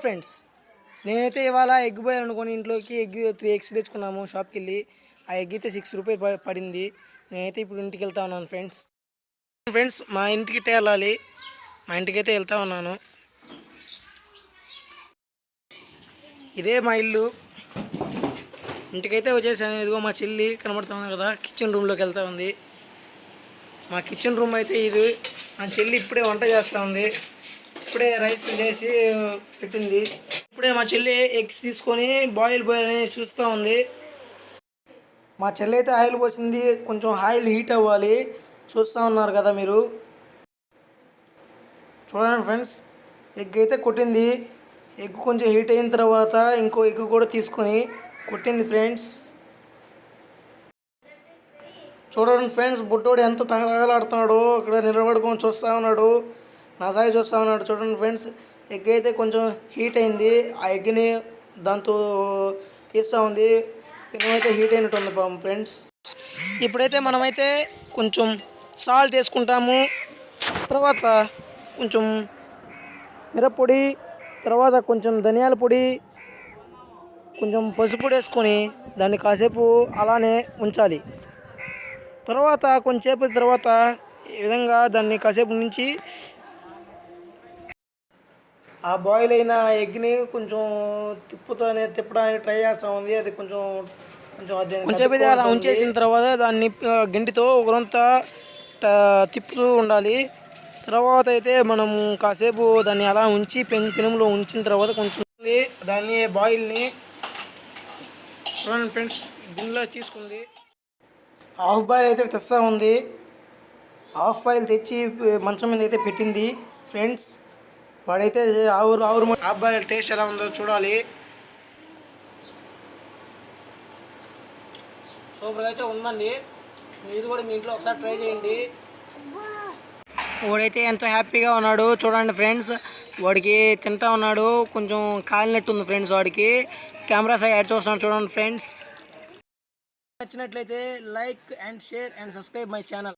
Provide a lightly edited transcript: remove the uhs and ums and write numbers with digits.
Friends, నేనైతే ఇవాళ egg bye అనుకోని ఇంట్లోకి 3 ఎగ్స్ తెచ్చుకున్నాము షాప్కి వెళ్ళి. ఆ ఎగ్ అయితే 6 రూపాయలు పడింది. నేనైతే ఇప్పుడు ఇంటికి వెళ్తా ఉన్నాను ఫ్రెండ్స్. మా ఇంటికి వెళ్ళాలి. మా ఇంటికైతే వెళ్తా ఉన్నాను. ఇదే మా ఇల్లు. ఇంటికైతే వచ్చేసాను. ఇదిగో మా చెల్లి కనబడుతూ ఉంది కదా, కిచెన్ రూమ్లోకి వెళ్తా ఉంది. మా కిచెన్ రూమ్ అయితే ఇది. మా చెల్లి ఇప్పుడే వంట చేస్తూ ఉంది. ఇప్పుడే రైస్ చేసి పెట్టింది. ఇప్పుడే మా చెల్లి ఎగ్స్ తీసుకొని బాయిల్ అని చూస్తూ ఉంది. మా చెల్లి అయితే ఆయిల్ పోసింది. కొంచెం ఆయిల్ హీట్ అవ్వాలి. చూస్తూ ఉన్నారు కదా మీరు. చూడండి ఫ్రెండ్స్, ఎగ్ అయితే కొట్టింది. ఎగ్ కొంచెం హీట్ అయిన తర్వాత ఇంకో ఎగ్ కూడా తీసుకొని కొట్టింది ఫ్రెండ్స్. చూడండి ఫ్రెండ్స్, బుడ్డోడు ఎంత తగలాడుతున్నాడో అక్కడ నిలబడుకొని చూస్తూ ఉన్నాడు. నా సాయి చూస్తూ ఉన్నాడు. చూడండి ఫ్రెండ్స్, ఎగ్ అయితే కొంచెం హీట్ అయింది. ఆ ఎగ్ని దాంతో తీస్తూ ఉంది. అయితే హీట్ అయినట్టు ఉంది పాపం ఫ్రెండ్స్. ఇప్పుడైతే మనమైతే కొంచెం సాల్ట్ వేసుకుంటాము. తర్వాత కొంచెం మిరప్పొడి, తర్వాత కొంచెం ధనియాల పొడి, కొంచెం పసుపు వేసుకొని దాన్ని కాసేపు అలానే ఉంచాలి. తర్వాత కొంచెంసేపు తర్వాత ఈ విధంగా దాన్ని కాసేపు నుంచి ఆ బాయిల్ అయిన ఎగ్ని కొంచెం తిప్పడానికి ట్రై చేస్తూ ఉంది. అది కొంచెం అలా ఉంచేసిన తర్వాత దాన్ని గంటితో ఒకరంతా తిప్పుతూ ఉండాలి. తర్వాత అయితే మనం కాసేపు దాన్ని అలా ఉంచి పెనంలో ఉంచిన తర్వాత కొంచెం దాన్ని బాయిల్ని చూడండి ఫ్రెండ్స్, గిన్నెలో తీసుకుంది. హాఫ్ బాయిల్ అయితే తెస్తా ఉంది. హాఫ్ బాయిల్ తెచ్చి మంచం మీద అయితే పెట్టింది ఫ్రెండ్స్. వాడైతే ఆవురు హాఫ్ బాయిల్ టేస్ట్ ఎలా ఉందో చూడాలి. సూపర్గా అయితే ఉందండి. మీరు కూడా మీ ఇంట్లో ఒకసారి ట్రై చేయండి. వాడైతే ఎంతో హ్యాపీగా ఉన్నాడు. చూడండి ఫ్రెండ్స్, వాడికి తింటా ఉన్నాడు. కొంచెం కాలినట్టు ఉంది ఫ్రెండ్స్ వాడికి. కెమెరా సైడ్ యాడ్ చూస్తున్నాడు. చూడండి ఫ్రెండ్స్, నచ్చినట్లయితే like and share and subscribe my channel.